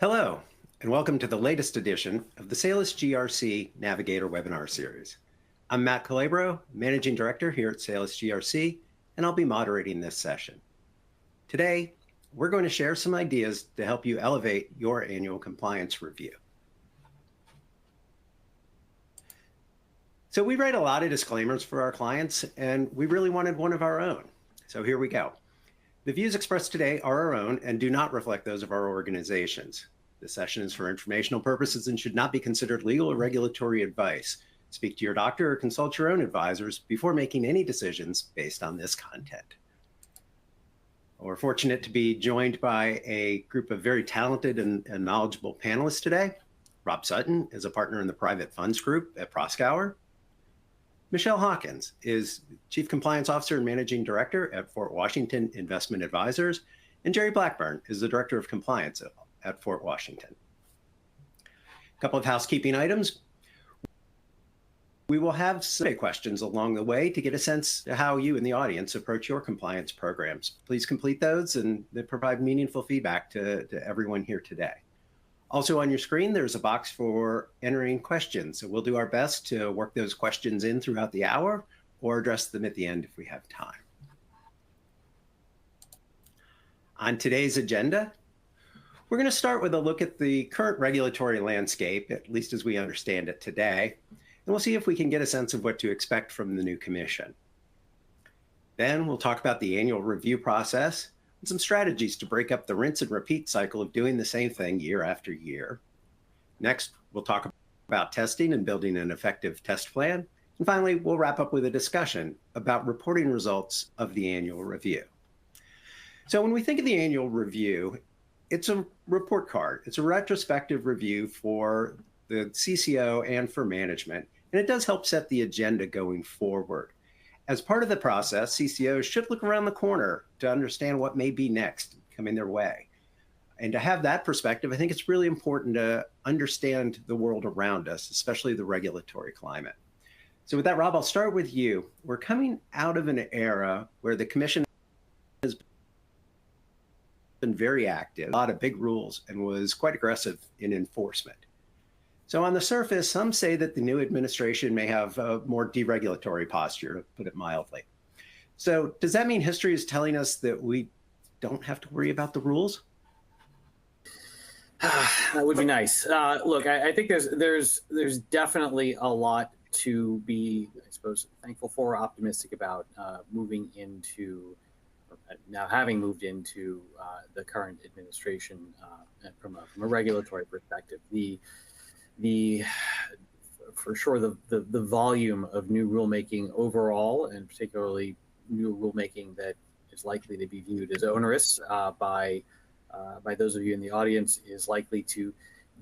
Hello, and welcome to the latest edition of the Salus GRC Navigator webinar series. I'm Matt Calabro, Managing Director here at Salus GRC, and I'll be moderating this session. Today, we're going to share some ideas to help you elevate your annual compliance review. So we write a lot of disclaimers for our clients, and we really wanted one of our own. So here we go. The views expressed today are our own and do not reflect those of our organizations. This session is for informational purposes and should not be considered legal or regulatory advice. Speak to your doctor or consult your own advisors before making any decisions based on this content. We're fortunate to be joined by a group of very talented and knowledgeable panelists today. Rob Sutton is a partner in the private funds group at Proskauer. Michelle Hawkins is Chief Compliance Officer and Managing Director at Fort Washington Investment Advisors, and Jerry Blackburn is the Director of Compliance at Fort Washington. A couple of housekeeping items. We will have survey questions along the way to get a sense of how you in the audience approach your compliance programs. Please complete those and they provide meaningful feedback to everyone here today. Also on your screen, there's a box for entering questions. So we'll do our best to work those questions in throughout the hour or address them at the end if we have time. On today's agenda, we're going to start with a look at the current regulatory landscape, at least as we understand it today, and we'll see if we can get a sense of what to expect from the new commission. Then we'll talk about the annual review process and some strategies to break up the rinse and repeat cycle of doing the same thing year after year. Next, we'll talk about testing and building an effective test plan. And finally, we'll wrap up with a discussion about reporting results of the annual review. So when we think of the annual review, it's a report card. It's a retrospective review for the CCO and for management, and it does help set the agenda going forward. As part of the process, CCOs should look around the corner to understand what may be next coming their way. And to have that perspective, I think it's really important to understand the world around us, especially the regulatory climate. So with that, Rob, I'll start with you. We're coming out of an era where the commission has been very active, a lot of big rules, and was quite aggressive in enforcement. So on the surface, some say that the new administration may have a more deregulatory posture, to put it mildly. So does that mean history is telling us that we don't have to worry about the rules? That would be nice. Look, I think there's definitely a lot to be, I suppose, thankful for, optimistic about moving into, now having moved into the current administration from a regulatory perspective. For sure, the volume of new rulemaking overall, and particularly new rulemaking that is likely to be viewed as onerous by those of you in the audience, is likely to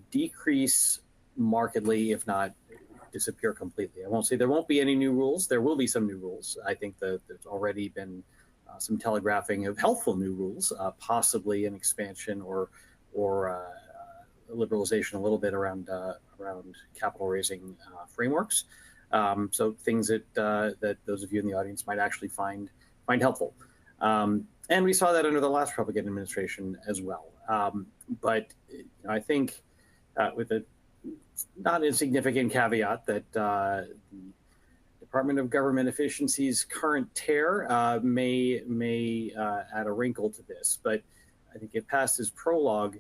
decrease markedly, if not disappear completely. I won't say there won't be any new rules. There will be some new rules. I think that there's already been some telegraphing of helpful new rules, possibly an expansion or liberalization a little bit around capital raising frameworks. So things that those of you in the audience might actually find helpful. And we saw that under the last Republican administration as well. But I think with a not insignificant caveat that the Department of Government Efficiency's current tear may add a wrinkle to this. But I think if past is prologue,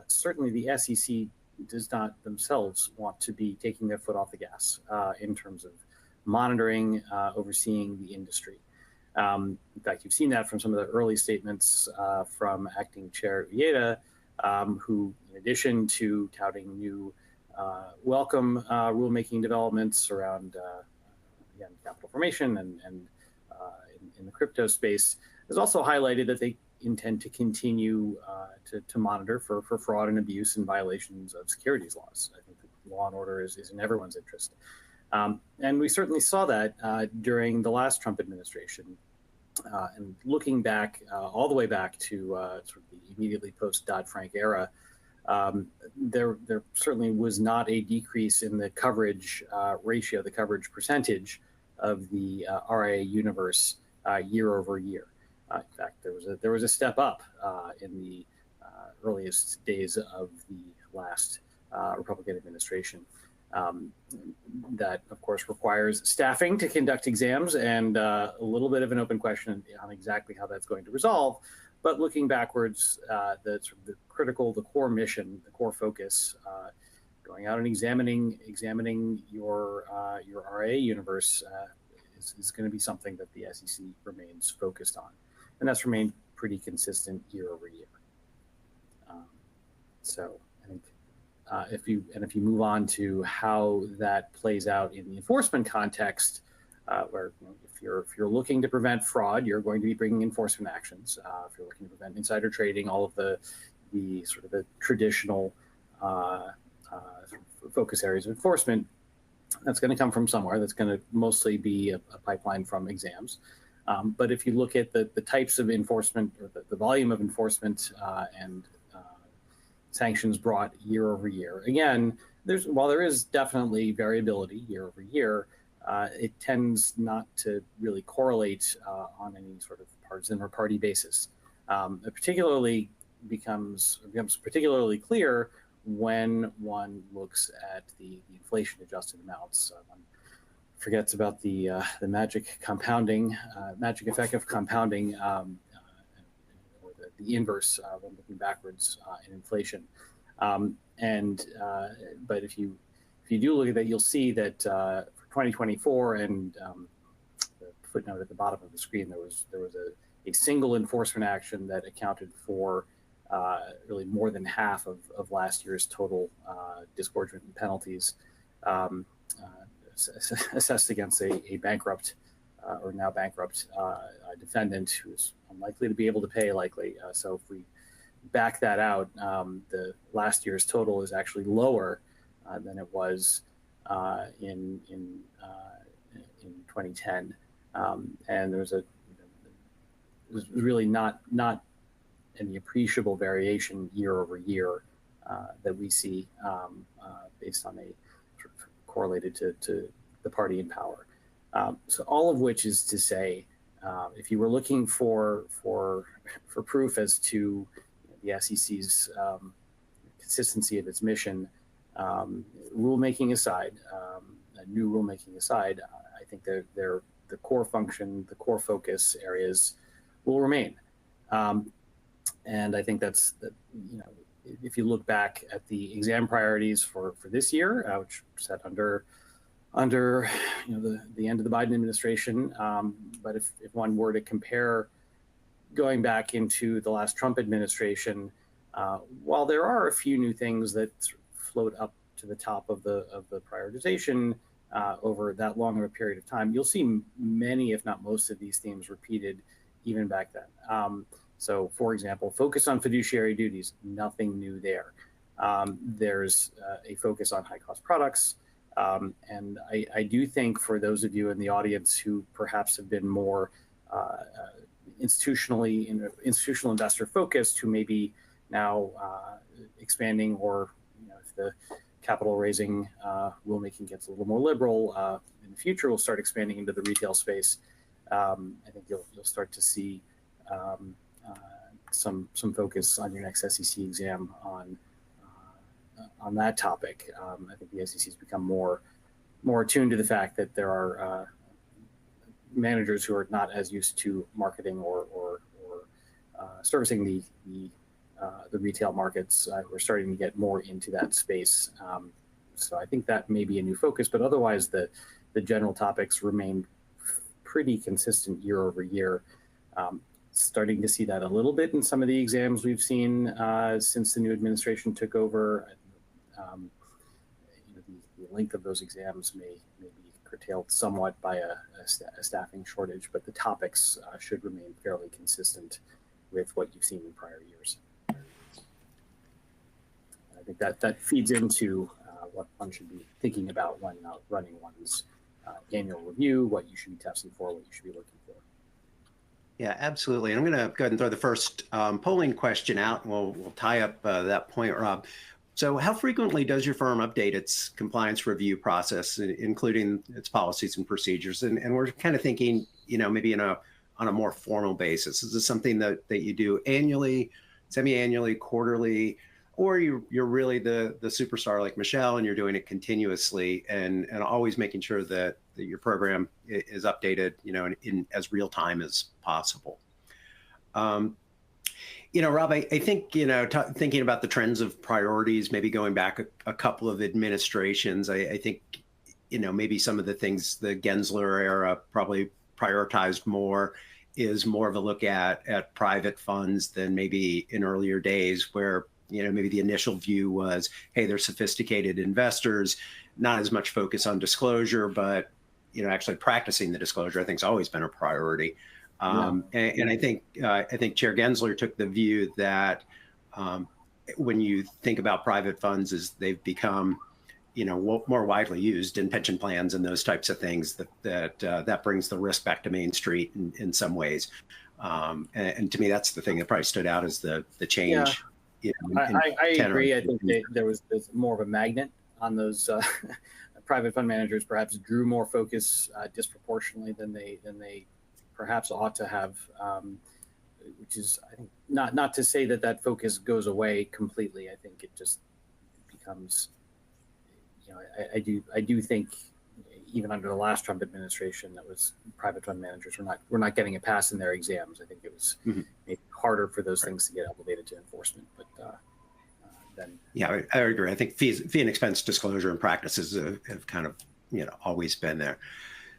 certainly the SEC does not themselves want to be taking their foot off the gas in terms of monitoring, overseeing the industry. In fact, you've seen that from some of the early statements from Acting Chair Ueda, who, in addition to touting new welcome rulemaking developments around again, capital formation and in the crypto space, has also highlighted that they intend to continue to monitor for fraud and abuse and violations of securities laws. I think that law and order is in everyone's interest. And we certainly saw that during the last Trump administration. And looking back, all the way back to sort of the immediately post-Dodd-Frank era, there certainly was not a decrease in the coverage ratio, the coverage percentage of the RIA universe year over year. In fact, there was a step up in the earliest days of the last Republican administration. That, of course, requires staffing to conduct exams, and a little bit of an open question on exactly how that's going to resolve. But looking backwards, the core mission, the core focus, going out and examining your RA universe is going to be something that the SEC remains focused on, and that's remained pretty consistent year over year. So I think if you move on to how that plays out in the enforcement context, where if you're looking to prevent fraud, you're going to be bringing enforcement actions. If you're looking to prevent insider trading, all of the sort of the traditional focus areas of enforcement, that's going to come from somewhere. That's going to mostly be a pipeline from exams. But if you look at the types of enforcement, or the volume of enforcement and sanctions brought year over year, again, while there is definitely variability year over year, it tends not to really correlate on any sort of partisan or party basis. It particularly becomes particularly clear when one looks at the inflation-adjusted amounts. One forgets about the magic effect of compounding, or the inverse when looking backwards in inflation. But if you do look at that, you'll see that for 2024, and the footnote at the bottom of the screen, there was a single enforcement action that accounted for really more than half of last year's total disgorgement and penalties assessed against a bankrupt or now bankrupt defendant who's unlikely to be able to pay, likely. So if we back that out, the last year's total is actually lower than it was in 2010, and there's really not any appreciable variation year over year that we see based on a sort of correlated to the party in power. So all of which is to say, if you were looking for proof as to the SEC's consistency of its mission, rulemaking aside, new rulemaking aside, I think the core function, the core focus areas will remain. And I think that's if you look back at the exam priorities for this year, which set under the end of the Biden administration, but if one were to compare going back into the last Trump administration, while there are a few new things that float up to the top of the prioritization over that long of a period of time, you'll see many, if not most, of these themes repeated even back then. So, for example, focus on fiduciary duties, nothing new there. There's a focus on high-cost products. And I do think for those of you in the audience who perhaps have been more institutional investor focused, who may be now expanding, or if the capital raising rulemaking gets a little more liberal in the future, we'll start expanding into the retail space. I think you'll start to see some focus on your next SEC exam on that topic. I think the SEC has become more attuned to the fact that there are managers who are not as used to marketing or servicing the retail markets. We're starting to get more into that space. So I think that may be a new focus, but otherwise the general topics remain pretty consistent year over year. Starting to see that a little bit in some of the exams we've seen since the new administration took over. The length of those exams may be curtailed somewhat by a staffing shortage, but the topics should remain fairly consistent with what you've seen in prior years. I think that feeds into what one should be thinking about when running one's annual review, what you should be testing for, what you should be looking for. Yeah, absolutely. And I'm going to go ahead and throw the first polling question out, and we'll tie up that point, Rob. So how frequently does your firm update its compliance review process, including its policies and procedures? And we're kind of thinking, maybe on a more formal basis. Is this something that you do annually, semi-annually, quarterly, or you're really the superstar like Michelle and you're doing it continuously and always making sure that your program is updated, in as real time as possible. Rob, I think, thinking about the trends of priorities, maybe going back a couple of administrations, I think, maybe some of the things the Gensler era probably prioritized more is more of a look at private funds than maybe in earlier days where, maybe the initial view was, hey, they're sophisticated investors, not as much focus on disclosure, but, actually practicing the disclosure, I think, has always been a priority. And I think Chair Gensler took the view that when you think about private funds as they've become, more widely used in pension plans and those types of things, that brings the risk back to Main Street in some ways. And to me, that's the thing that probably stood out as the change. I agree. I think there was more of a magnet on those private fund managers. Perhaps drew more focus disproportionately than they perhaps ought to have. Which is, I think, not to say that focus goes away completely. I think it just becomes. I do think even under the last Trump administration, that was private fund managers were not getting a pass in their exams. I think it was maybe harder for those things to get elevated to enforcement. But then, yeah, I agree. I think fee and expense disclosure and practices have kind of always been there.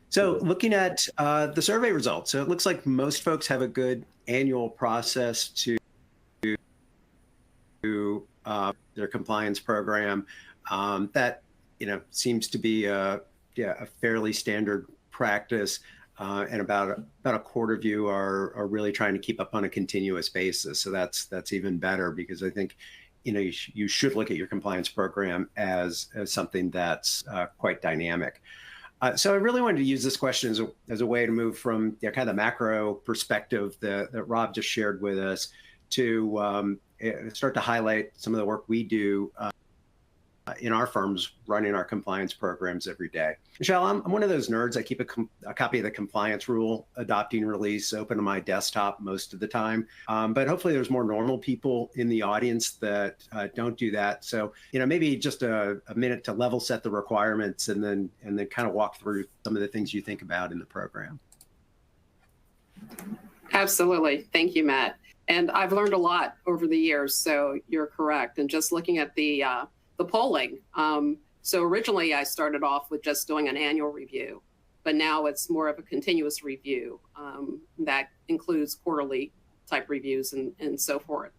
So looking at the survey results, so it looks like most folks have a good annual process to their compliance program. That seems to be a fairly standard practice, and about a quarter of you are really trying to keep up on a continuous basis. So that's even better, because I think you should look at your compliance program as something that's quite dynamic. So I really wanted to use this question as a way to move from kind of the macro perspective that Rob just shared with us to start to highlight some of the work we do in our firms running our compliance programs every day. Michelle, I'm one of those nerds. I keep a copy of the compliance rule adopting release open on my desktop most of the time. But hopefully there's more normal people in the audience that don't do that. So, maybe just a minute to level set the requirements and then kind of walk through some of the things you think about in the program. Absolutely. Thank you, Matt. And I've learned a lot over the years, so you're correct. And just looking at the polling. So originally I started off with just doing an annual review, but now it's more of a continuous review that includes quarterly type reviews and so forth.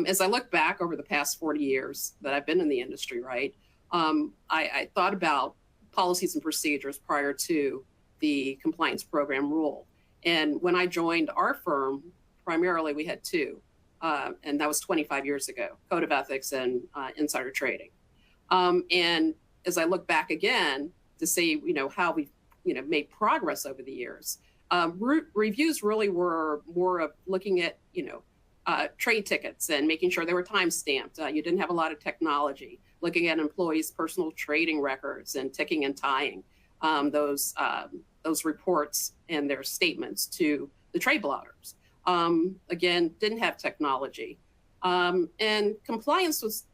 As I look back over the past 40 years that I've been in the industry, right, I thought about policies and procedures prior to the compliance program rule. And when I joined our firm, primarily we had two, and that was 25 years ago, Code of Ethics and insider trading. And as I look back again to see, how we've, made progress over the years, reviews really were more of looking at, trade tickets and making sure they were time stamped. You didn't have a lot of technology, looking at employees' personal trading records and ticking and tying those reports and their statements to the trade blotters. Again, didn't have technology. And compliance was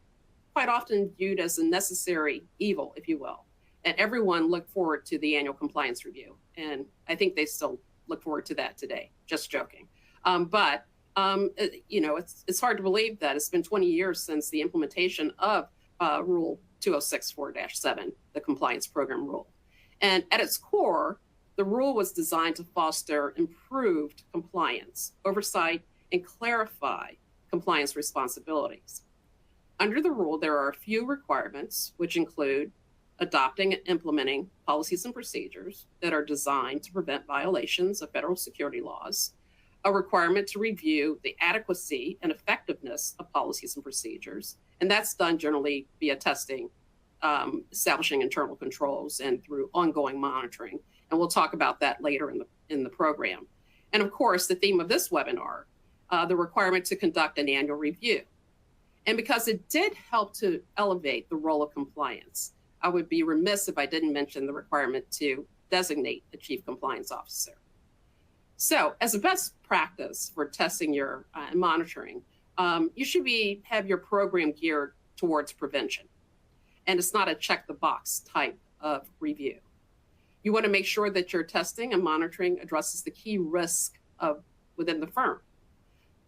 quite often viewed as a necessary evil, if you will. And everyone looked forward to the annual compliance review. And I think they still look forward to that today, just joking. But it's hard to believe that it's been 20 years since the implementation of Rule 2064-7, the compliance program rule. And at its core, the rule was designed to foster improved compliance, oversight, and clarify compliance responsibilities. Under the rule, there are a few requirements, which include adopting and implementing policies and procedures that are designed to prevent violations of federal security laws, a requirement to review the adequacy and effectiveness of policies and procedures, and that's done generally via testing, establishing internal controls, and through ongoing monitoring. And we'll talk about that later in the program. And of course, the theme of this webinar, the requirement to conduct an annual review. And because it did help to elevate the role of compliance, I would be remiss if I didn't mention the requirement to designate a chief compliance officer. So as a best practice for testing your and monitoring, you should have your program geared towards prevention. And it's not a check the box type of review. You want to make sure that your testing and monitoring addresses the key risk within the firm.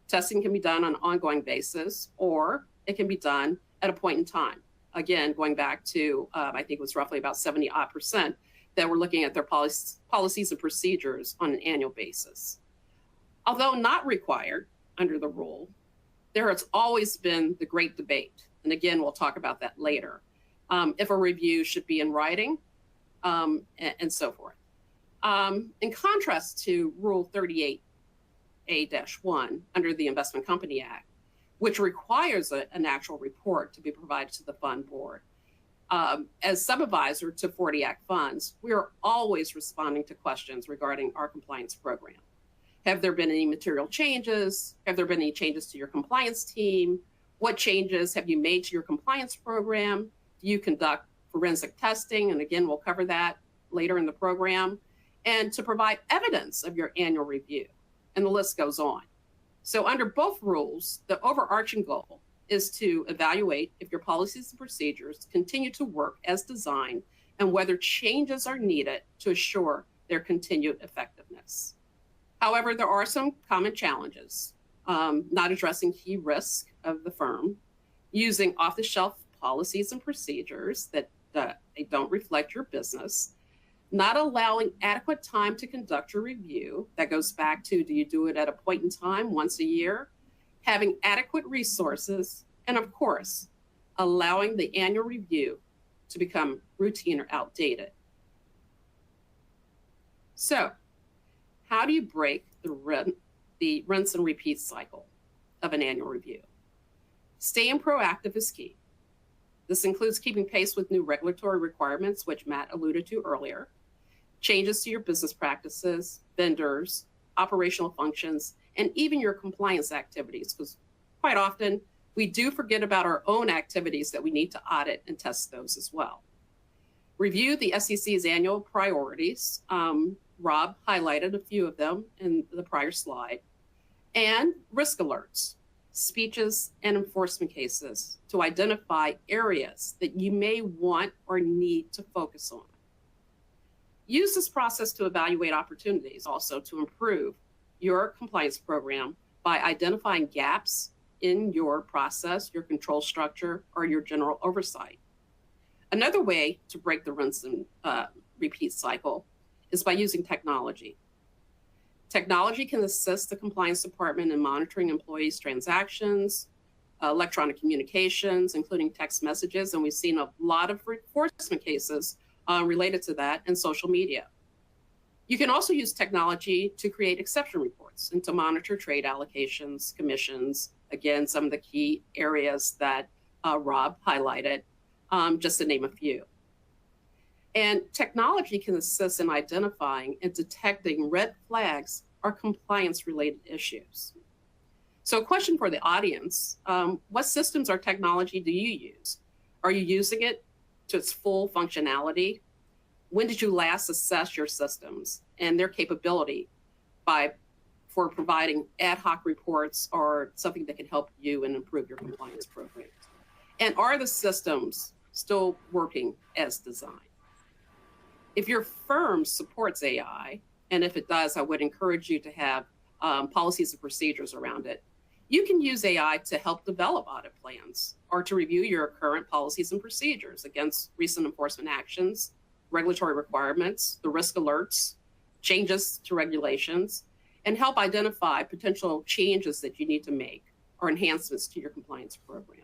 Testing can be done on an ongoing basis, or it can be done at a point in time. Again, going back to, I think it was roughly about 70% that were looking at their policies and procedures on an annual basis. Although not required under the rule, there has always been the great debate. And again, we'll talk about that later. If a review should be in writing, and so forth. In contrast to Rule 38A-1 under the Investment Company Act, which requires an actual report to be provided to the fund board. As sub-advisor to 40 Act funds, we are always responding to questions regarding our compliance program. Have there been any material changes? Have there been any changes to your compliance team? What changes have you made to your compliance program? Do you conduct forensic testing? And again, we'll cover that later in the program. And to provide evidence of your annual review. And the list goes on. So under both rules, the overarching goal is to evaluate if your policies and procedures continue to work as designed and whether changes are needed to assure their continued effectiveness. However, there are some common challenges, not addressing key risks of the firm, using off-the-shelf policies and procedures that they don't reflect your business, not allowing adequate time to conduct your review. That goes back to, do you do it at a point in time, once a year? Having adequate resources, and of course, allowing the annual review to become routine or outdated. So, how do you break the rinse and repeat cycle of an annual review? Staying proactive is key. This includes keeping pace with new regulatory requirements, which Matt alluded to earlier, changes to your business practices, vendors, operational functions, and even your compliance activities, because quite often we do forget about our own activities that we need to audit and test those as well. Review the SEC's annual priorities. Rob highlighted a few of them in the prior slide, and risk alerts, speeches, and enforcement cases to identify areas that you may want or need to focus on. Use this process to evaluate opportunities also to improve your compliance program by identifying gaps in your process, your control structure, or your general oversight. Another way to break the rinse and repeat cycle is by using technology. Technology can assist the compliance department in monitoring employees' transactions, electronic communications, including text messages, and we've seen a lot of enforcement cases related to that, and social media. You can also use technology to create exception reports and to monitor trade allocations, commissions, again, some of the key areas that Rob highlighted, just to name a few. And technology can assist in identifying and detecting red flags or compliance-related issues. So a question for the audience, what systems or technology do you use? Are you using it to its full functionality? When did you last assess your systems and their capability for providing ad hoc reports or something that can help you and improve your compliance program? And are the systems still working as designed? If your firm supports AI, and if it does, I would encourage you to have policies and procedures around it. You can use AI to help develop audit plans or to review your current policies and procedures against recent enforcement actions, regulatory requirements, the risk alerts, changes to regulations, and help identify potential changes that you need to make or enhancements to your compliance program.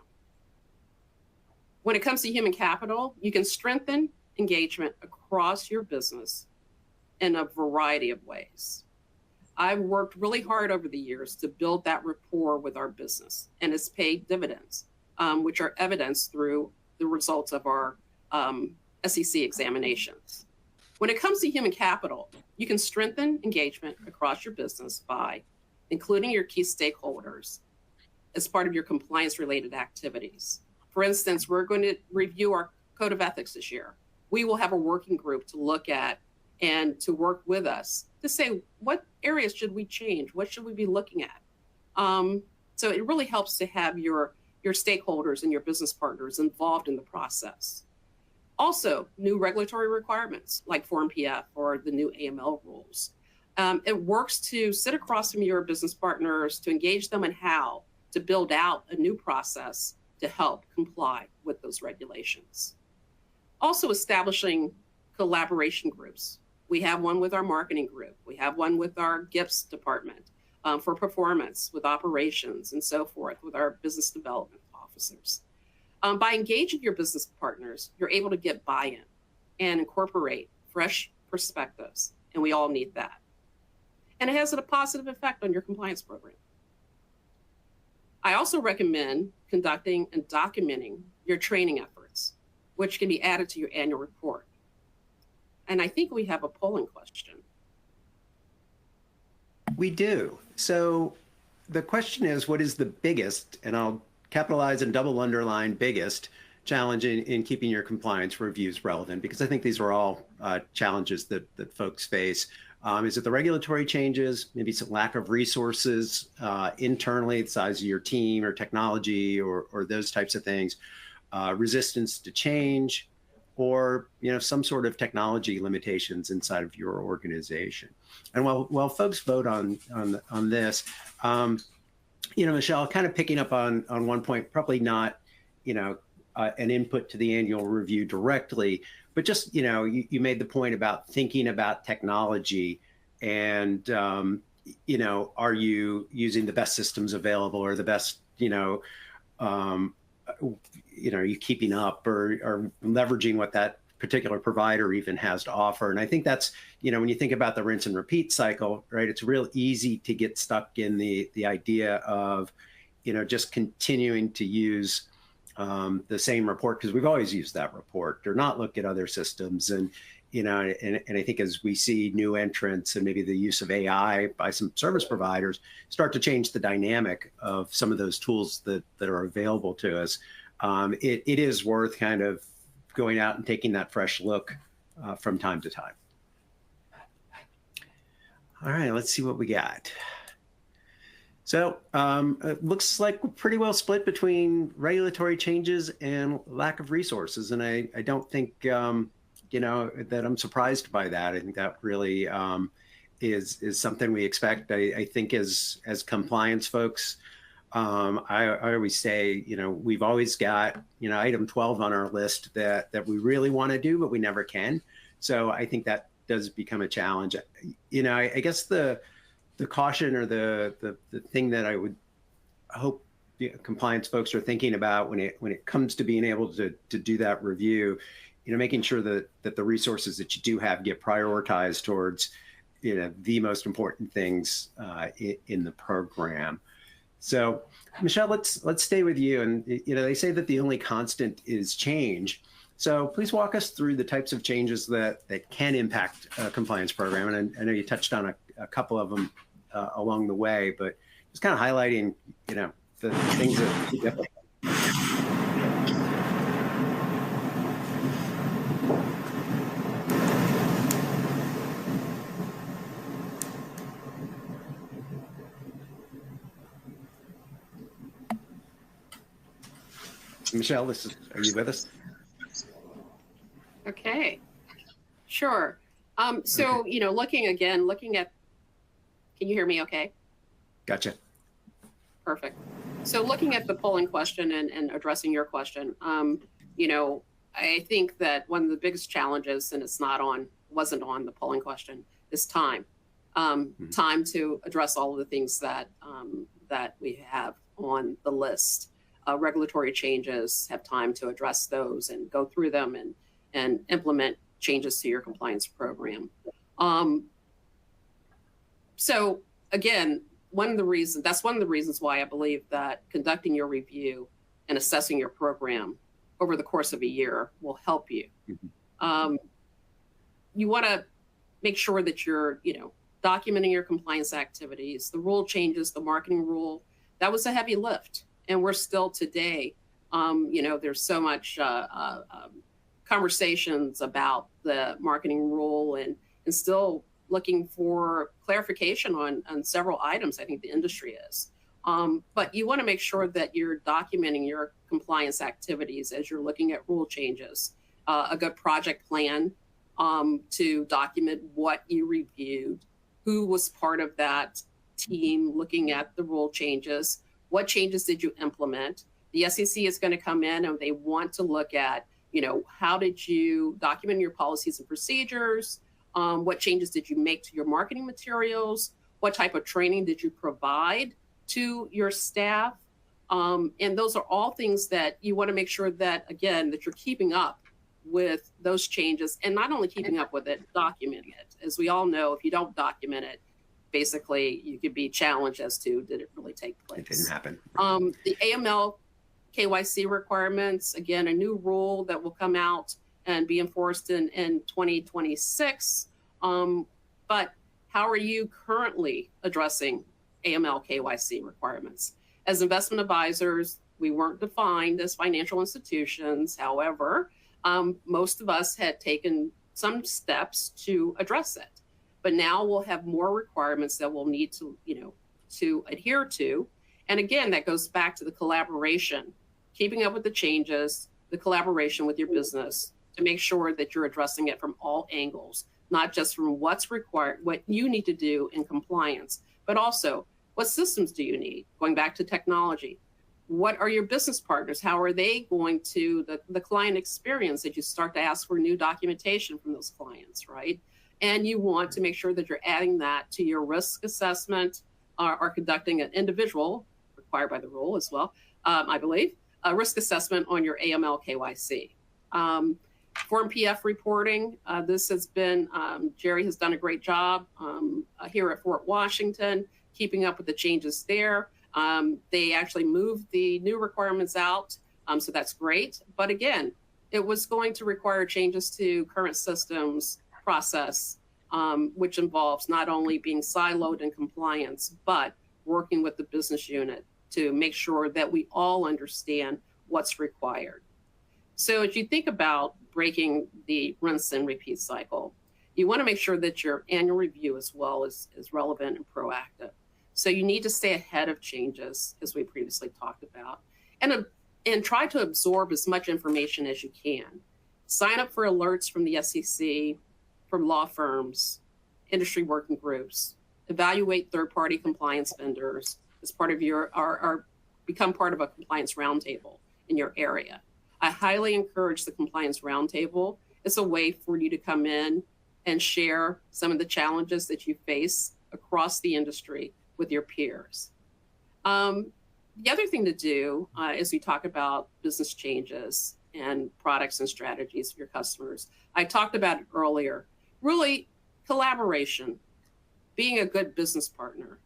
When it comes to human capital, you can strengthen engagement across your business in a variety of ways. I've worked really hard over the years to build that rapport with our business, and it's paid dividends, which are evidenced through the results of our SEC examinations. When it comes to human capital, you can strengthen engagement across your business by including your key stakeholders as part of your compliance-related activities. For instance, we're going to review our code of ethics this year. We will have a working group to look at and to work with us to say, what areas should we change? What should we be looking at? To So it really helps to have your stakeholders and your business partners involved in the process. Also, new regulatory requirements like Form PF or the new AML rules. It works to sit across from your business partners to engage them in how to build out a new process to help comply with those regulations. Also establishing collaboration groups. We have one with our marketing group. We have one with our gifts department for performance, with operations and so forth, with our business development officers. By engaging your business partners, you're able to get buy-in and incorporate fresh perspectives, and we all need that. And it has a positive effect on your compliance program. I also recommend conducting and documenting your training efforts, which can be added to your annual report. And I think we have a polling question. We do. So the question is, what is the biggest, and I'll capitalize and double underline biggest, challenge in keeping your compliance reviews relevant? Because I think these are all challenges that folks face. Is it the regulatory changes, maybe some lack of resources internally, the size of your team or technology or those types of things, resistance to change, or some sort of technology limitations inside of your organization? And while folks vote on this, Michelle, kind of picking up on one point, probably not an input to the annual review directly, but just you made the point about thinking about technology and are you using the best systems available, or the best are you keeping up or leveraging what that particular provider even has to offer? And I think that's, when you think about the rinse and repeat cycle, right, it's real easy to get stuck in the idea of, just continuing to use the same report because we've always used that report, or not look at other systems. And, and I think as we see new entrants and maybe the use of AI by some service providers start to change the dynamic of some of those tools that are available to us, it is worth kind of going out and taking that fresh look from time to time. All right, let's see what we got. So it looks like we're pretty well split between regulatory changes and lack of resources. And I don't think, that I'm surprised by that. I think that really is something we expect. I think as compliance folks, I always say, we've always got, item 12 on our list that we really want to do, but we never can. So I think that does become a challenge. I guess the caution or the thing that I would hope compliance folks are thinking about when it comes to being able to do that review, making sure that the resources that you do have get prioritized towards, the most important things in the program. So, Michelle, let's stay with you. And they say that the only constant is change. So please walk us through the types of changes that can impact a compliance program. And I know you touched on a couple of them along the way, but just kind of highlighting, the things that you definitely. Michelle, are you with us? Okay, sure. So, Okay. looking at, can you hear me okay? Gotcha. Perfect. So looking at the polling question and addressing your question, I think that one of the biggest challenges, and wasn't on the polling question, is time. Time to address all of the things that we have on the list. Regulatory changes, have time to address those and go through them and implement changes to your compliance program. So again, one of the reasons why I believe that conducting your review and assessing your program over the course of a year will help you. Mm-hmm. You want to make sure that you're, documenting your compliance activities, the rule changes, the marketing rule. That was a heavy lift. And we're still today, there's so much conversations about the marketing rule and still looking for clarification on several items. I think the industry is. But you want to make sure that you're documenting your compliance activities as you're looking at rule changes, a good project plan to document what you reviewed, who was part of that team looking at the rule changes, what changes did you implement. The SEC is going to come in and they want to look at, how did you document your policies and procedures? What changes did you make to your marketing materials? What type of training did you provide to your staff? And those are all things that you want to make sure that, again, that you're keeping up with those changes, and not only keeping up with it, documenting it. As we all know, if you don't document it, basically you could be challenged as to, did it really take place? It didn't happen. The AML KYC requirements, again, a new rule that will come out and be enforced in 2026. But how are you currently addressing AML KYC requirements? As investment advisors, we weren't defined as financial institutions. However, most of us had taken some steps to address it. But now we'll have more requirements that we'll need to, to adhere to. And again, that goes back to the collaboration, keeping up with the changes, the collaboration with your business to make sure that you're addressing it from all angles, not just from what's required, what you need to do in compliance, but also what systems do you need? Going back to technology, what are your business partners? How are they going to the client experience as you start to ask for new documentation from those clients, right? And you want to make sure that you're adding that to your risk assessment or conducting an individual, required by the rule as well, I believe, a risk assessment on your AML KYC. Form PF reporting, this has been, Jerry has done a great job here at Fort Washington, keeping up with the changes there. They actually moved the new requirements out, so that's great. But again, it was going to require changes to current systems process, which involves not only being siloed in compliance, but working with the business unit to make sure that we all understand what's required. So as you think about breaking the rinse and repeat cycle, you want to make sure that your annual review as well is relevant and proactive. So you need to stay ahead of changes, as we previously talked about, and try to absorb as much information as you can. Sign up for alerts from the SEC, from law firms, industry working groups, evaluate third-party compliance vendors as part of become part of a compliance roundtable in your area. I highly encourage the compliance roundtable. It's a way for you to come in and share some of the challenges that you face across the industry with your peers. The other thing to do as we talk about business changes and products and strategies for your customers, I talked about it earlier, really collaboration, being a good business partner,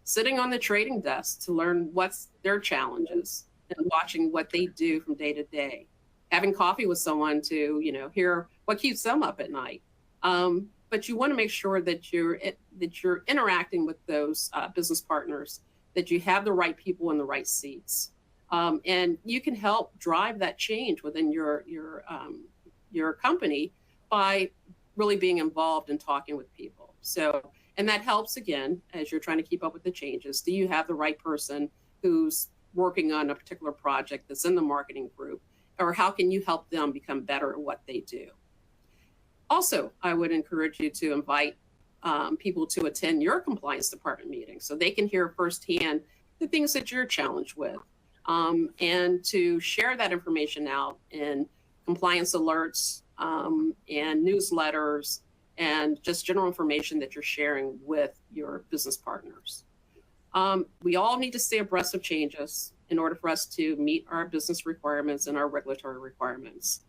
sitting on the trading desk to learn what's their challenges and watching what they do from day to day, having coffee with someone to, hear what keeps them up at night. But you want to make sure that you're interacting with those business partners, that you have the right people in the right seats, and you can help drive that change within your company by really being involved in talking with people. So, and that helps again as you're trying to keep up with the changes. Do you have the right person who's working on a particular project that's in the marketing group, or how can you help them become better at what they do? Also, I would encourage you to invite people to attend your compliance department meetings so they can hear firsthand the things that you're challenged with, and to share that information out in compliance alerts and newsletters and just general information that you're sharing with your business partners. We all need to stay abreast of changes in order for us to meet our business requirements and our regulatory requirements.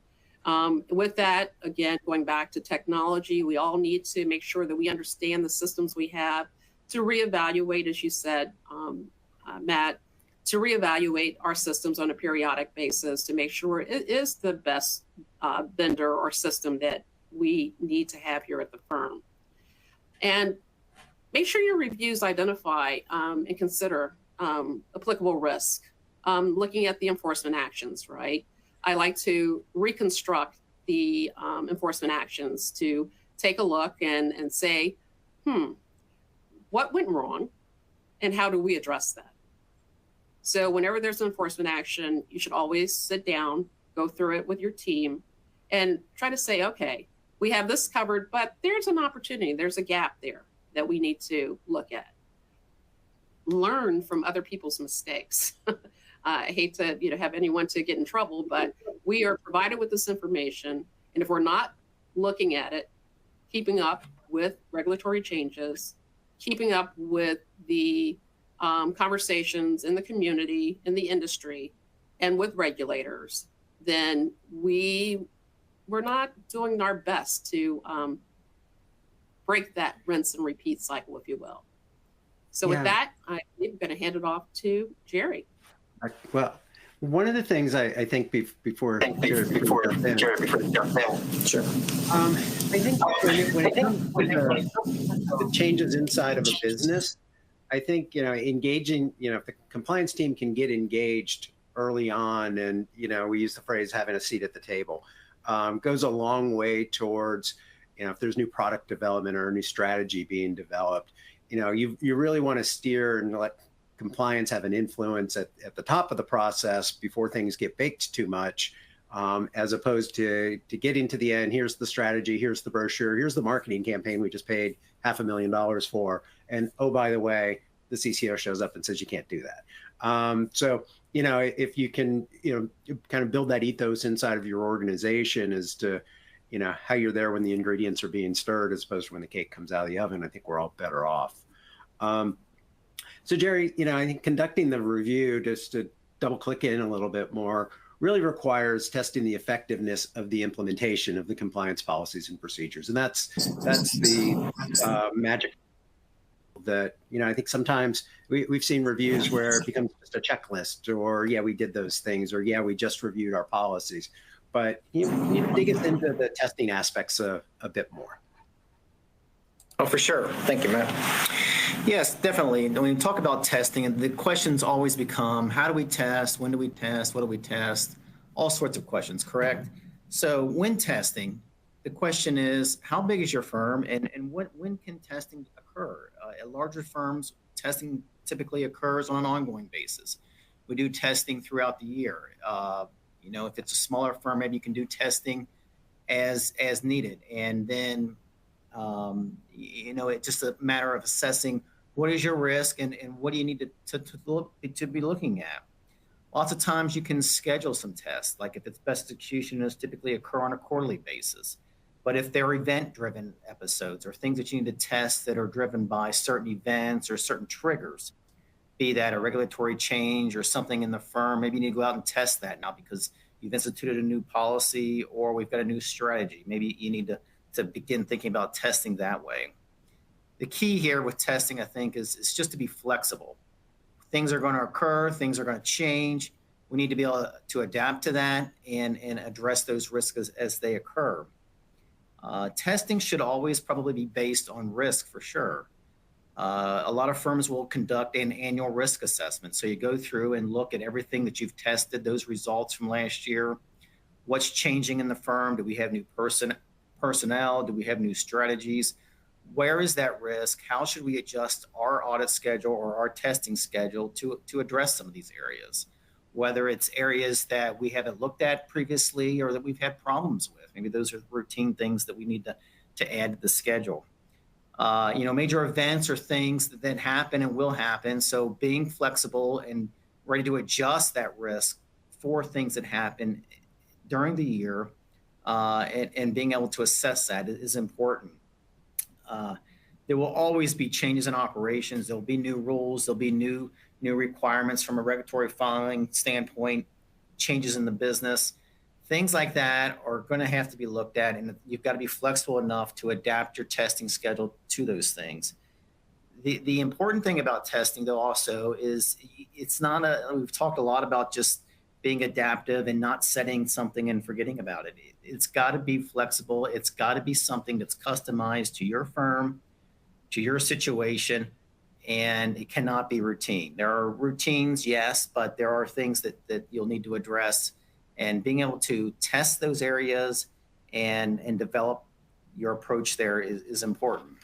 With that, again, going back to technology, we all need to make sure that we understand the systems we have to reevaluate, as you said, Matt, to reevaluate our systems on a periodic basis to make sure it is the best vendor or system that we need to have here at the firm. And make sure your reviews identify and consider applicable risk, looking at the enforcement actions, right? I like to reconstruct the enforcement actions to take a look and say, what went wrong and how do we address that? So whenever there's enforcement action, you should always sit down, go through it with your team, and try to say, okay, we have this covered, but there's an opportunity, there's a gap there that we need to look at. Learn from other people's mistakes. I hate to have anyone to get in trouble, but we are provided with this information, and if we're not looking at it, keeping up with regulatory changes, keeping up with the conversations in the community, in the industry, and with regulators, then we're not doing our best to break that rinse and repeat cycle, if you will. So with that, I'm going to hand it off to Jerry. Well, one of the things I think before Jerry jumps in, Sure. I think when it comes to the changes inside of a business, I think engaging, if the compliance team can get engaged early on, and we use the phrase having a seat at the table, goes a long way towards if there's new product development or a new strategy being developed. You really want to steer and let compliance have an influence at the top of the process before things get baked too much, as opposed to getting to the end. Here's the strategy, here's the brochure, here's the marketing campaign we just paid $500,000 for, and oh, by the way, the CCO shows up and says you can't do that. So if you can kind of build that ethos inside of your organization as to how you're there when the ingredients are being stirred as opposed to when the cake comes out of the oven, I think we're all better off. So Jerry, I think conducting the review, just to double click in a little bit more, really requires testing the effectiveness of the implementation of the compliance policies and procedures. And that's the magic that, I think sometimes we've seen reviews where it becomes just a checklist, or, yeah, we did those things, or, yeah, we just reviewed our policies. But you dig us into the testing aspects a bit more. Oh, for sure. Thank you, Matt. Yes, definitely. When we talk about testing, and the questions always become, how do we test? When do we test? What do we test? All sorts of questions, correct? So when testing, the question is, how big is your firm, and when can testing occur? At larger firms, testing typically occurs on an ongoing basis. We do testing throughout the year. If it's a smaller firm, maybe you can do testing as needed. And then, it's just a matter of assessing what is your risk and what do you need to be looking at. Lots of times you can schedule some tests, like if it's best execution, those typically occur on a quarterly basis. But if they're event-driven episodes or things that you need to test that are driven by certain events or certain triggers, be that a regulatory change or something in the firm, maybe you need to go out and test that now because you've instituted a new policy or we've got a new strategy. Maybe you need to begin thinking about testing that way. The key here with testing, I think, is just to be flexible. Things are going to occur, things are going to change. We need to be able to adapt to that and address those risks as they occur. Testing should always probably be based on risk for sure. A lot of firms will conduct an annual risk assessment. So you go through and look at everything that you've tested, those results from last year. What's changing in the firm? Do we have new personnel? Do we have new strategies? Where is that risk? How should we adjust our audit schedule or our testing schedule to address some of these areas? Whether it's areas that we haven't looked at previously or that we've had problems with. Maybe those are routine things that we need to add to the schedule. Major events are things that happen and will happen. So being flexible and ready to adjust that risk for things that happen during the year and being able to assess that is important. There will always be changes in operations. There'll be new rules. There'll be new requirements from a regulatory filing standpoint, changes in the business. Things like that are going to have to be looked at, and you've got to be flexible enough to adapt your testing schedule to those things. The important thing about testing, though, also is we've talked a lot about just being adaptive and not setting something and forgetting about it. It's got to be flexible. It's got to be something that's customized to your firm, to your situation, and it cannot be routine. There are routines, yes, but there are things that you'll need to address, and being able to test those areas and develop your approach there is important.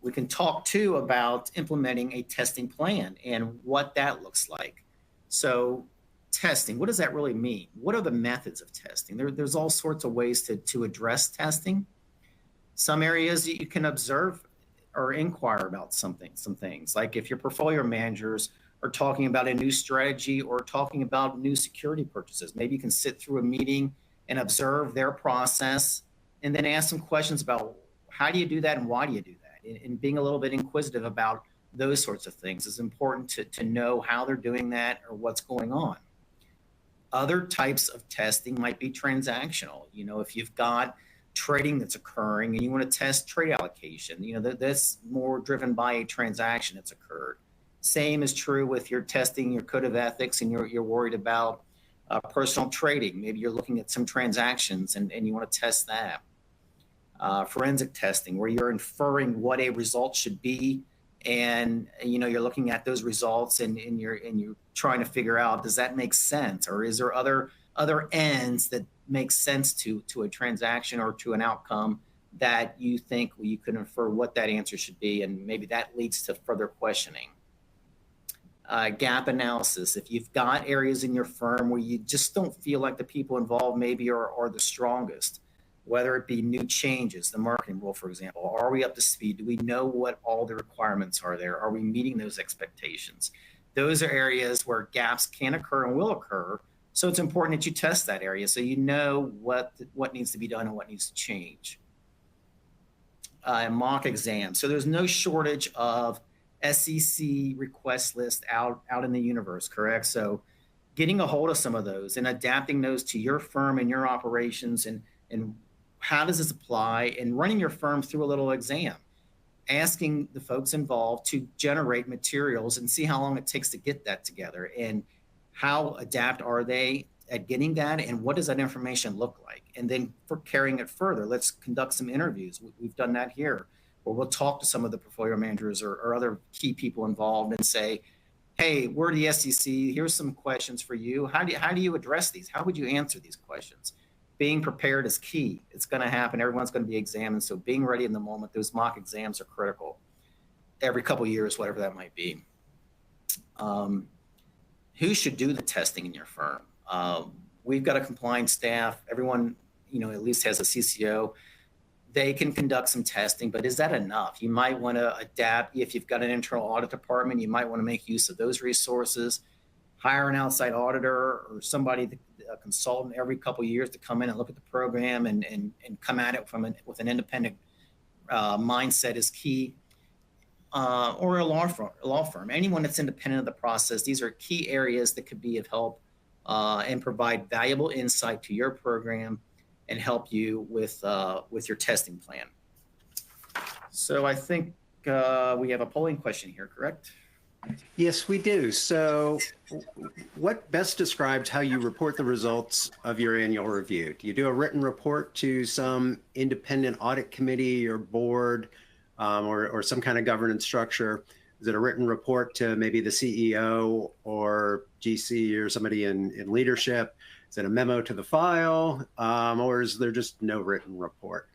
We can talk too about implementing a testing plan and what that looks like. So testing, what does that really mean? What are the methods of testing? There's all sorts of ways to address testing. Some areas you can observe or inquire about some things. Like if your portfolio managers are talking about a new strategy or talking about new security purchases, maybe you can sit through a meeting and observe their process and then ask some questions about how do you do that and why do you do that? And being a little bit inquisitive about those sorts of things is important to know how they're doing that or what's going on. Other types of testing might be transactional. You know, if you've got trading that's occurring and you want to test trade allocation, you know, that's more driven by a transaction that's occurred. Same is true with your testing your code of ethics and you're worried about personal trading. Maybe you're looking at some transactions and you want to test that. Forensic testing, where you're inferring what a result should be, and you know you're looking at those results and you're trying to figure out, does that make sense, or is there other ends that make sense to a transaction or to an outcome that you think you could infer what that answer should be, and maybe that leads to further questioning. Gap analysis. If you've got areas in your firm where you just don't feel like the people involved maybe are the strongest, whether it be new changes, the marketing rule, for example, are we up to speed? Do we know what all the requirements are there? Are we meeting those expectations? Those are areas where gaps can occur and will occur. So it's important that you test that area so you know what needs to be done and what needs to change. Mock exams. So there's no shortage of SEC request list out in the universe, correct? So getting a hold of some of those and adapting those to your firm and your operations and how does this apply, and running your firm through a little exam, asking the folks involved to generate materials and see how long it takes to get that together and how adept are they at getting that and what does that information look like. And then for carrying it further, let's conduct some interviews. We've done that here, where we'll talk to some of the portfolio managers or other key people involved and say, hey, we're the SEC, here's some questions for you. How do you address these? How would you answer these questions? Being prepared is key. It's going to happen. Everyone's going to be examined. So being ready in the moment, those mock exams are critical. Every couple of years, whatever that might be. Who should do the testing in your firm? We've got a compliance staff. Everyone, you know, at least has a CCO. They can conduct some testing, but is that enough? You might want to adapt. If you've got an internal audit department, you might want to make use of those resources. Hire an outside auditor or somebody, a consultant every couple of years to come in and look at the program and come at it with an independent mindset is key. Or a law firm, anyone that's independent of the process. These are key areas that could be of help and provide valuable insight to your program and help you with your testing plan. So I think we have a polling question here, correct? Yes, we do. So what best describes how you report the results of your annual review? Do you do a written report to some independent audit committee or board or some kind of governance structure? Is it a written report to maybe the CEO or GC or somebody in leadership? Is it a memo to the file? Or is there just no written report?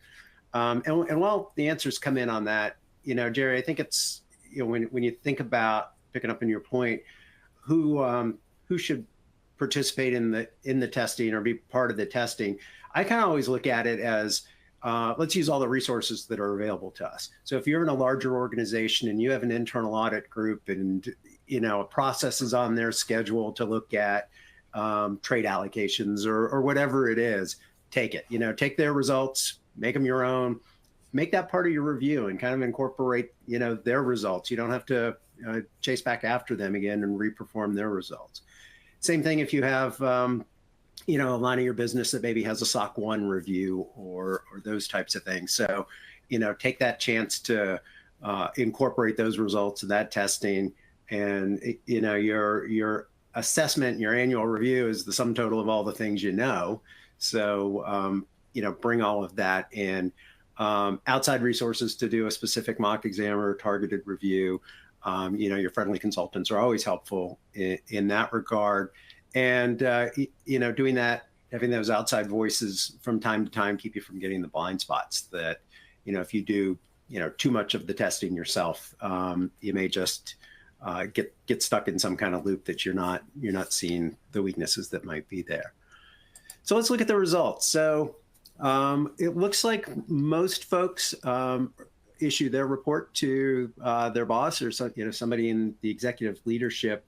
And while the answers come in on that, you know, Jerry, I think it's, you know, when you think about picking up on your point, who should participate in the testing or be part of the testing, I kind of always look at it as let's use all the resources that are available to us. So if you're in a larger organization and you have an internal audit group and, you know, a process is on their schedule to look at trade allocations or whatever it is, take it, you know, take their results, make them your own, make that part of your review and kind of incorporate, you know, their results. You don't have to chase back after them again and reperform their results. Same thing if you have, you know, a line of your business that maybe has a SOC 1 review or those types of things. So, you know, take that chance to incorporate those results of that testing. And, you know, your assessment, your annual review is the sum total of all the things you know. So, you know, bring all of that in. Outside resources to do a specific mock exam or targeted review. You know, your friendly consultants are always helpful in that regard. And, you know, doing that, having those outside voices from time to time, keep you from getting the blind spots that, you know, if you do, too much of the testing yourself. You may just get stuck in some kind of loop that you're not seeing the weaknesses that might be there. So let's look at the results. So it looks like most folks issue their report to their boss or somebody in the executive leadership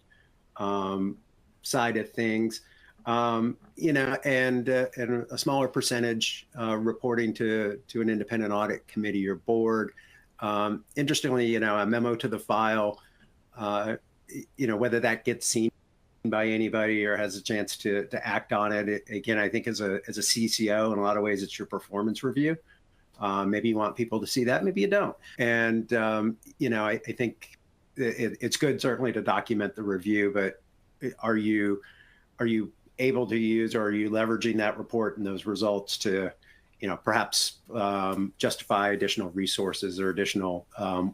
side of things, and a smaller percentage reporting to an independent audit committee or board. Interestingly, a memo to the file, whether that gets seen by anybody or has a chance to act on it. Again, I think as a CCO, in a lot of ways, it's your performance review. Maybe you want people to see that, maybe you don't. And, I think it's good certainly to document the review, but are you able to use, or are you leveraging that report and those results to, perhaps justify additional resources or additional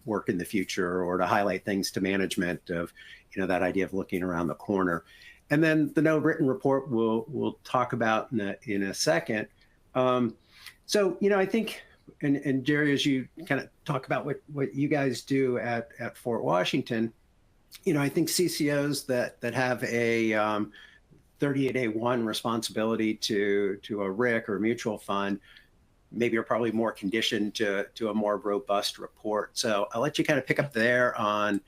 work in the future, or to highlight things to management of, that idea of looking around the corner. And then the no written report we'll talk about in a second. So, I think, and Jerry, as you kind of talk about what you guys do at Fort Washington, I think CCOs that have a 38A1 responsibility to a RIC or mutual fund maybe are probably more conditioned to a more robust report. So I'll let you kind of pick up there on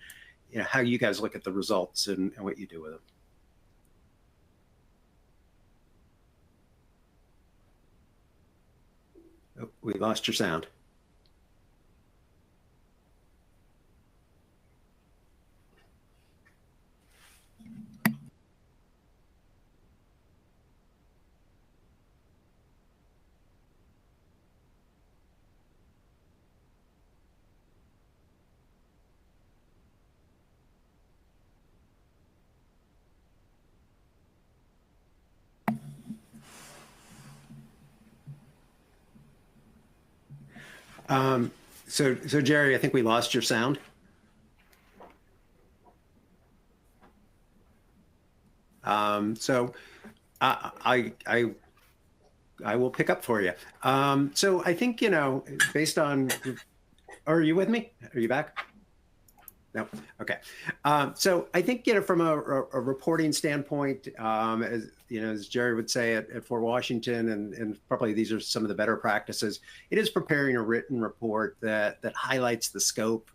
how you guys look at the results and what you do with them. Oh, we lost your sound. So Jerry, I think we lost your sound. So I will pick up for you. So I think, based on, are you with me? Are you back? No. Okay. So I think, from a reporting standpoint, as Jerry would say at Fort Washington, and probably these are some of the better practices, it is preparing a written report that highlights the scope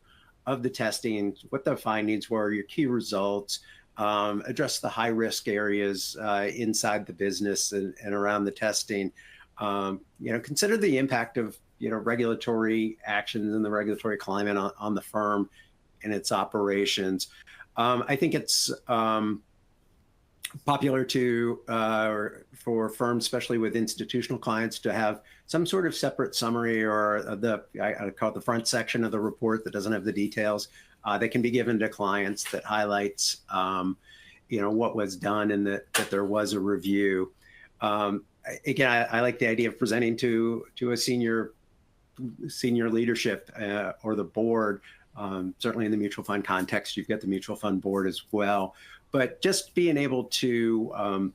of the testing, what the findings were, your key results, address the high risk areas inside the business and around the testing. Consider the impact of, regulatory actions and the regulatory climate on the firm and its operations. I think it's popular for firms, especially with institutional clients, to have some sort of separate summary or I call it the front section of the report that doesn't have the details that can be given to clients that highlights, what was done and that there was a review. Again, I like the idea of presenting to a senior leadership or the board. Certainly in the mutual fund context, you've got the mutual fund board as well. But just being able to,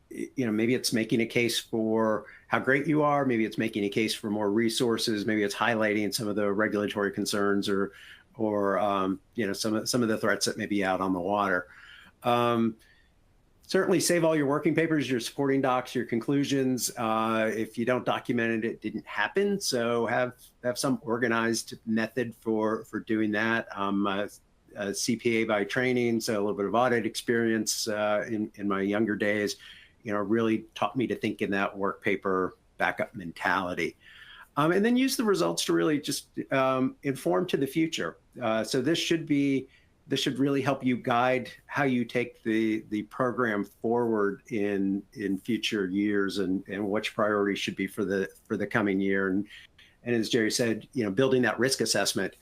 maybe it's making a case for how great you are. Maybe it's making a case for more resources. Maybe it's highlighting some of the regulatory concerns or some of the threats that may be out on the water. Certainly save all your working papers, your supporting docs, your conclusions. If you don't document it, it didn't happen. So have some organized method for doing that. I'm a CPA by training, so a little bit of audit experience in my younger days, really taught me to think in that work paper backup mentality. And then use the results to really just inform to the future. So this should really help you guide how you take the program forward in future years and which priorities should be for the coming year. And as Jerry said, building that risk assessment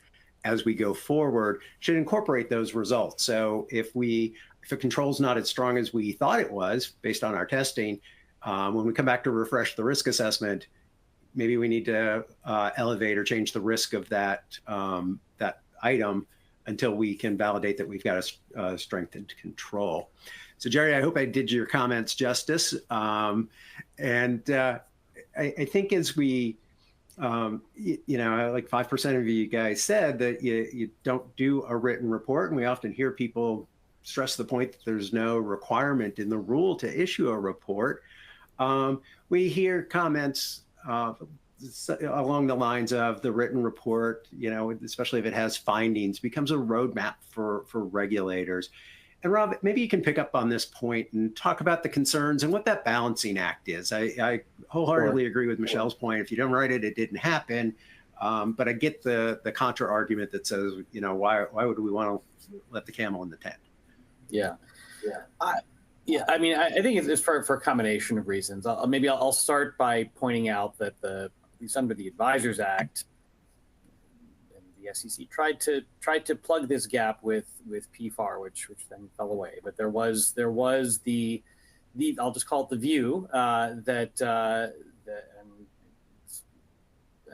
as we go forward should incorporate those results. So if a control's not as strong as we thought it was based on our testing, when we come back to refresh the risk assessment, maybe we need to elevate or change the risk of that item until we can validate that we've got a strengthened control. So Jerry, I hope I did your comments justice. I think as we You know, like 5% of you guys said that you don't do a written report. And we often hear people stress the point that there's no requirement in the rule to issue a report. We hear comments along the lines of the written report, you know, especially if it has findings, becomes a roadmap for regulators. And Rob, maybe you can pick up on this point and talk about the concerns and what that balancing act is. I wholeheartedly agree with Michelle's point. If you don't write it, it didn't happen. But I get the contra argument that says, you know, why would we want to let the camel in the tent? Yeah. I mean, I think it's for a combination of reasons. I'll start by pointing out that at least under the Advisors Act, the SEC tried to plug this gap with PFAR, which then fell away. But there was the I'll just call it the view that and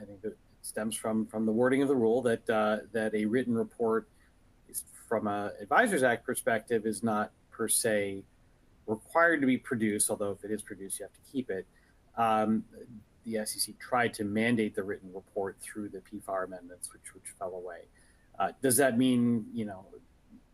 I think that it stems from the wording of the rule that a written report is, from a Advisors Act perspective, is not per se required to be produced. Although if it is produced, you have to keep it. The SEC tried to mandate the written report through the PFAR amendments, which fell away. Does that mean, you know,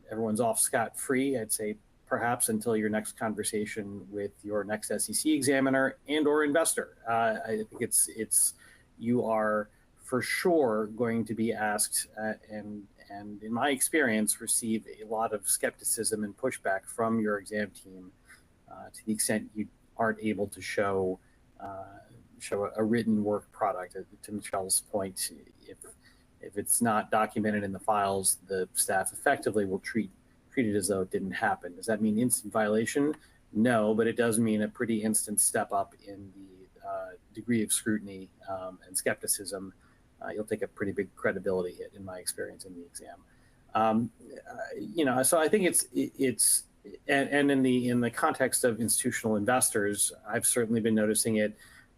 everyone's off scot-free? I'd say perhaps until your next conversation with your next SEC examiner and or investor. I think it's you are for sure going to be asked, and in my experience, receive a lot of skepticism and pushback from your exam team to the extent you aren't able to show a written work product. To Michelle's point, if it's not documented in the files, the staff effectively will treat it as though it didn't happen. Does that mean instant violation? No, but it does mean a pretty instant step up in the degree of scrutiny and skepticism. You'll take a pretty big credibility hit, in my experience, in the exam. You know, so I think it's and in the context of institutional investors, I've certainly been noticing it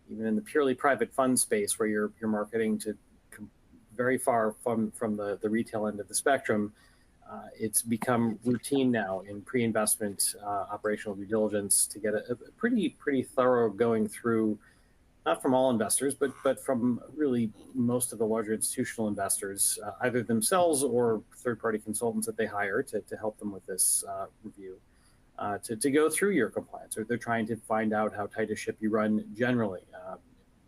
even in the purely private fund space, where you're marketing to very far from the retail end of the spectrum. It's become routine now in pre-investment operational due diligence to get a pretty thorough going through, not from all investors, but from really most of the larger institutional investors, either themselves or third-party consultants that they hire to help them with this review, to go through your compliance. Or they're trying to find out how tight a ship you run generally.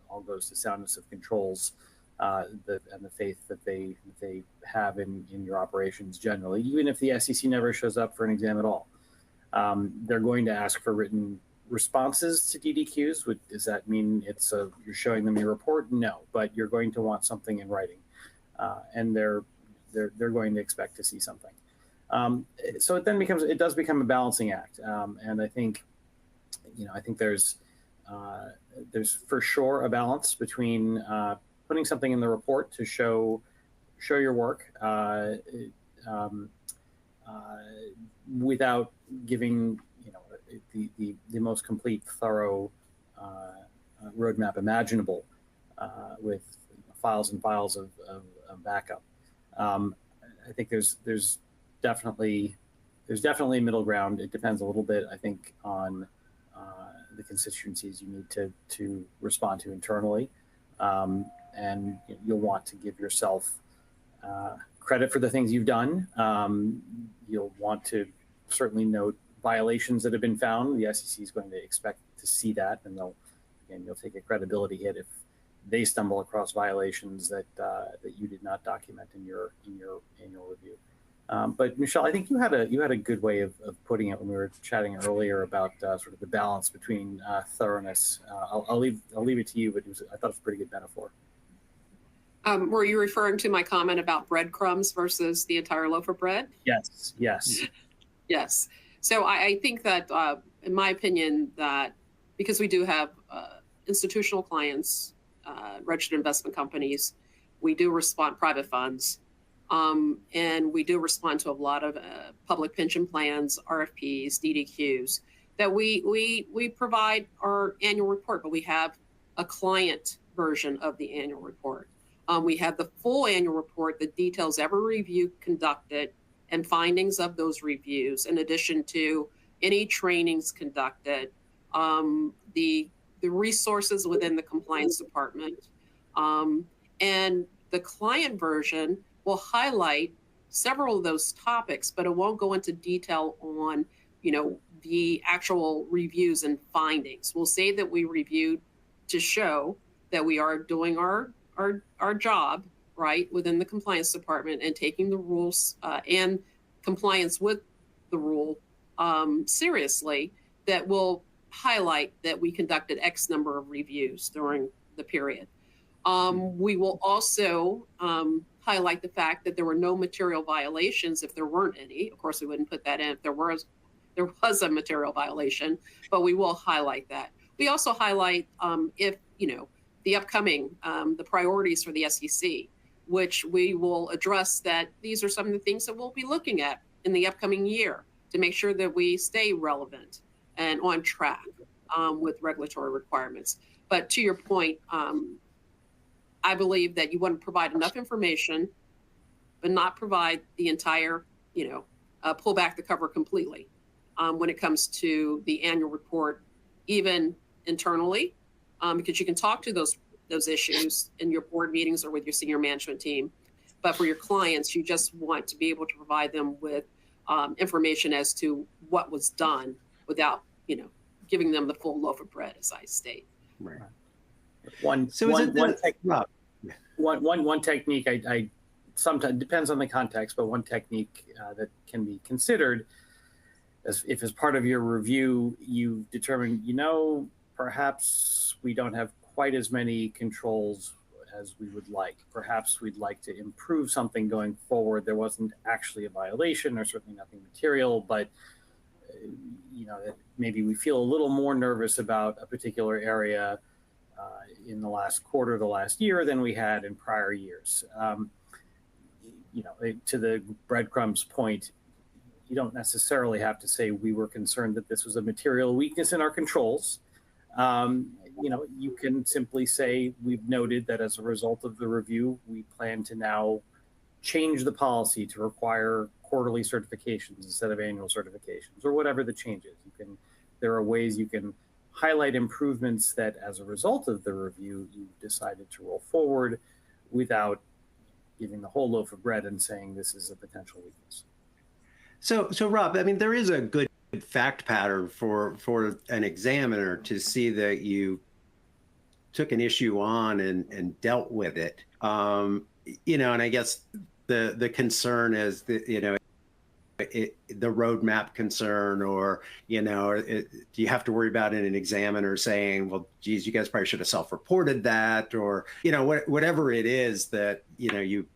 All goes to soundness of controls and the faith that they have in your operations generally, even if the SEC never shows up for an exam at all. They're going to ask for written responses to DDQs. Does that mean you're showing them your report? No, but you're going to want something in writing, and they're going to expect to see something. So it does become a balancing act, and I think there's for sure a balance between putting something in the report to show your work without giving the most complete, thorough roadmap imaginable, with files and files of backup. I think there's definitely a middle ground. It depends a little bit, I think, on the constituencies you need to respond to internally, and you'll want to give yourself credit for the things you've done. You'll want to certainly note violations that have been found. The SEC is going to expect to see that, and you'll take a credibility hit if they stumble across violations that you did not document in your annual review. But Michelle, I think you had a good way of putting it when we were chatting earlier about sort of the balance between thoroughness. I'll leave it to you, but I thought it was a pretty good metaphor. Were you referring to my comment about breadcrumbs versus the entire loaf of bread? Yes. Yes. So I think that, in my opinion, that because we do have institutional clients, registered investment companies, we do respond private funds, and we do respond to a lot of public pension plans, RFPs, DDQs, that we provide our annual report, but we have a client version of the annual report. We have the full annual report that details every review conducted and findings of those reviews, in addition to any trainings conducted, the resources within the compliance department, And the client version will highlight several of those topics, but it won't go into detail on, the actual reviews and findings. We'll say that we reviewed to show that we are doing our job right within the compliance department and taking the rules and compliance with the rule seriously. That will highlight that we conducted X number of reviews during the period. We will also highlight the fact that there were no material violations if there weren't any. Of course, we wouldn't put that in if there was a material violation, but we will highlight that. We also highlight if, the upcoming, the priorities for the SEC, which we will address that these are some of the things that we'll be looking at in the upcoming year to make sure that we stay relevant and on track with regulatory requirements. But to your point, I believe that you want to provide enough information, but not provide the entire, pull back the cover completely when it comes to the annual report, even internally, because you can talk to those issues in your board meetings or with your senior management team. But for your clients, you just want to be able to provide them with information as to what was done without, giving them the full loaf of bread, as I state. Right. One technique I sometimes depends on the context, but one technique that can be considered if as part of your review you determine, perhaps we don't have quite as many controls as we would like. Perhaps we'd like to improve something going forward. There wasn't actually a violation or certainly nothing material, but maybe we feel a little more nervous about a particular area in the last quarter, the last year than we had in prior years. To the breadcrumbs point, you don't necessarily have to say we were concerned that this was a material weakness in our controls. You can simply say we've noted that as a result of the review, we plan to now change the policy to require quarterly certifications instead of annual certifications, or whatever the change is. There are ways you can highlight improvements that as a result of the review, you decided to roll forward without giving the whole loaf of bread and saying this is a potential weakness. So Rob, there is a good fact pattern for an examiner to see that you took an issue on and dealt with it. And I guess the concern is that, the roadmap concern, or, do you have to worry about an examiner saying, well, geez, you guys probably should have self-reported that, or, whatever it is that, you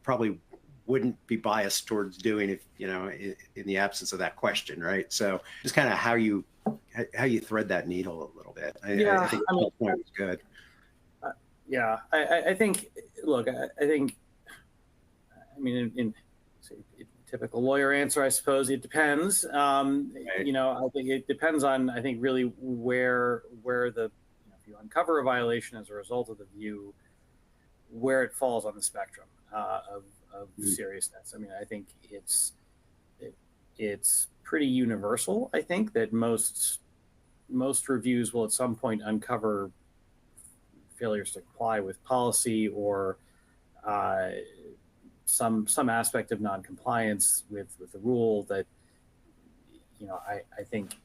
probably wouldn't be biased towards doing if, in the absence of that question, right? So just kind of how you thread that needle a little bit. I think the point is good. I think, look, in typical lawyer answer, I suppose it depends. Right. I think it depends on, really where the, if you uncover a violation as a result of the view, where it falls on the spectrum of seriousness. I think it's pretty universal. I think that most reviews will at some point uncover failures to comply with policy or some aspect of non-compliance with the rule that I think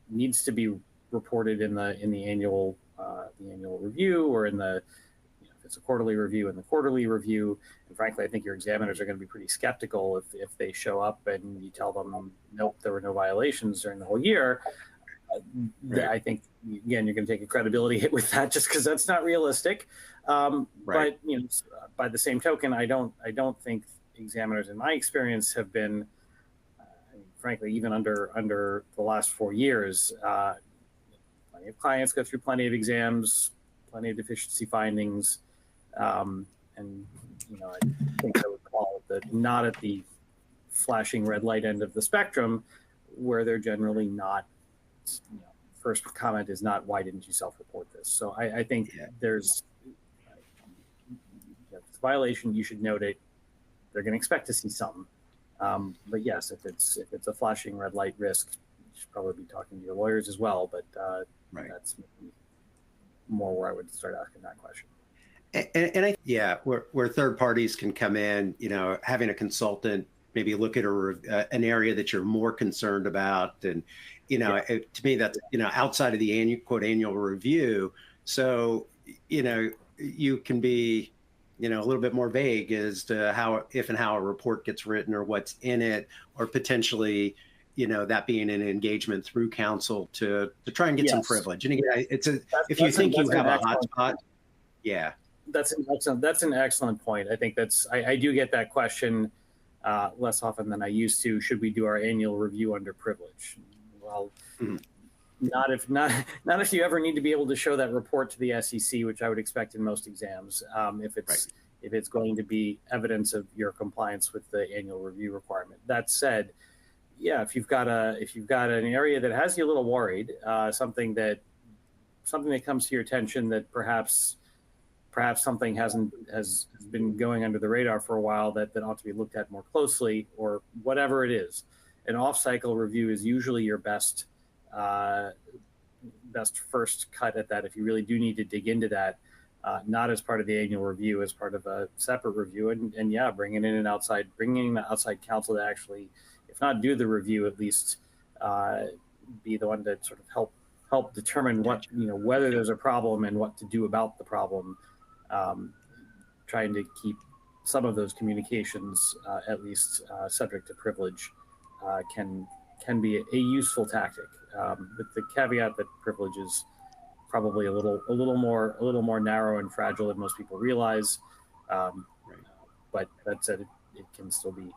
needs to be reported in the annual review, or in the if it's a quarterly review, in the quarterly review. And frankly, I think your examiners are going to be pretty skeptical if they show up and you tell them nope, there were no violations during the whole year. Right. I think again you're going to take a credibility hit with that, just because that's not realistic. Right. But by the same token, I don't think examiners, in my experience, have been, frankly, even under the last 4 years, plenty of clients go through plenty of exams, plenty of deficiency findings, and I think I would call it not at the flashing red light end of the spectrum, where they're generally not. First comment is not, why didn't you self-report this? So I think there's violation, you should note it. They're going to expect to see something. But yes, if it's a flashing red light risk, you should probably be talking to your lawyers as well. But right. That's more where I would start asking that question. Yeah, where third parties can come in, having a consultant maybe look at an area that you're more concerned about, and to me that's outside of the annual review. So you can be a little bit more vague as to how, if and how a report gets written or what's in it, or potentially that being an engagement through counsel to try and get some privilege. And again, if you think you have a hotspot, yeah. That's an excellent point. I think I do get that question less often than I used to. Should we do our annual review under privilege? Well, not if you ever need to be able to show that report to the SEC, which I would expect in most exams. If it's going to be evidence of your compliance with the annual review requirement. That said, yeah, if you've got an area that has you a little worried, something that comes to your attention that perhaps something has been going under the radar for a while that ought to be looked at more closely, or whatever it is. An off-cycle review is usually your best first cut at that. If you really do need to dig into that, not as part of the annual review, as part of a separate review, and yeah, bringing in outside counsel to actually, if not do the review, at least be the one to sort of help determine what whether there's a problem and what to do about the problem. Trying to keep some of those communications at least subject to privilege can be a useful tactic, with the caveat that privilege is probably a little more narrow and fragile than most people realize. But that said, it can still be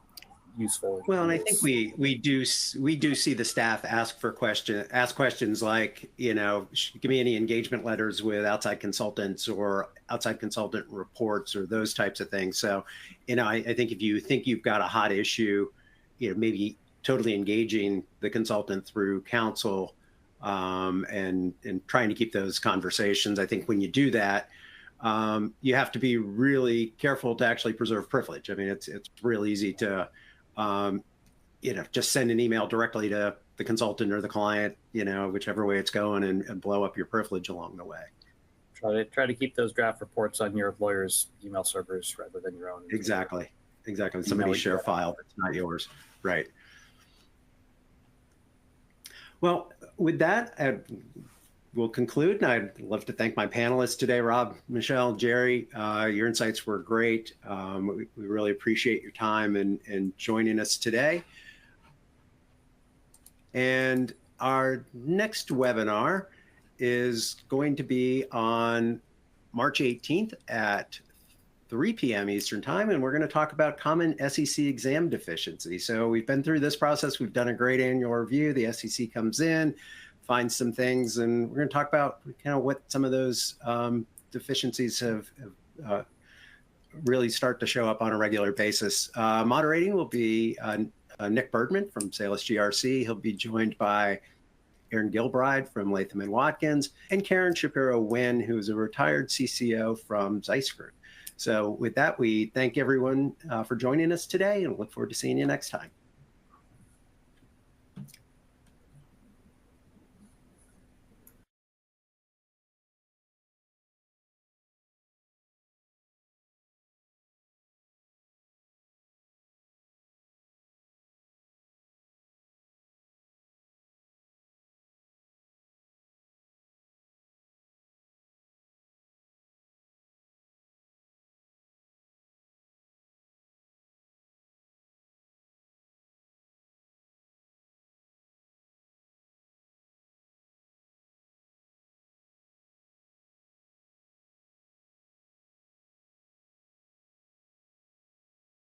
useful. Well, and I think we do see the staff ask questions like, give me any engagement letters with outside consultants or outside consultant reports or those types of things. So, I think if you think you've got a hot issue, maybe totally engaging the consultant through counsel, and trying to keep those conversations. I think when you do that, you have to be really careful to actually preserve privilege. I mean, it's real easy to just send an email directly to the consultant or the client, whichever way it's going, and blow up your privilege along the way. Try to keep those draft reports on your lawyer's email servers rather than your own. Exactly. Somebody's share file that's not yours. Right. Well, with that, we'll conclude. And I'd love to thank my panelists today, Rob, Michelle, Jerry. Your insights were great. We really appreciate your time and joining us today. And our next webinar is going to be on March 18th at 3 p.m. Eastern Time, and we're going to talk about common SEC exam deficiency. So we've been through this process. We've done a great annual review. The SEC comes in, finds some things, and we're going to talk about what some of those deficiencies have really start to show up on a regular basis. Moderating will be Nick Birdman from Salus GRC. He'll be joined by Aaron Gilbride from Latham & Watkins, and Karen Shapiro-Wynn, who is a retired CCO from Zeiss Group. So with that, we thank everyone for joining us today and look forward to seeing you next time.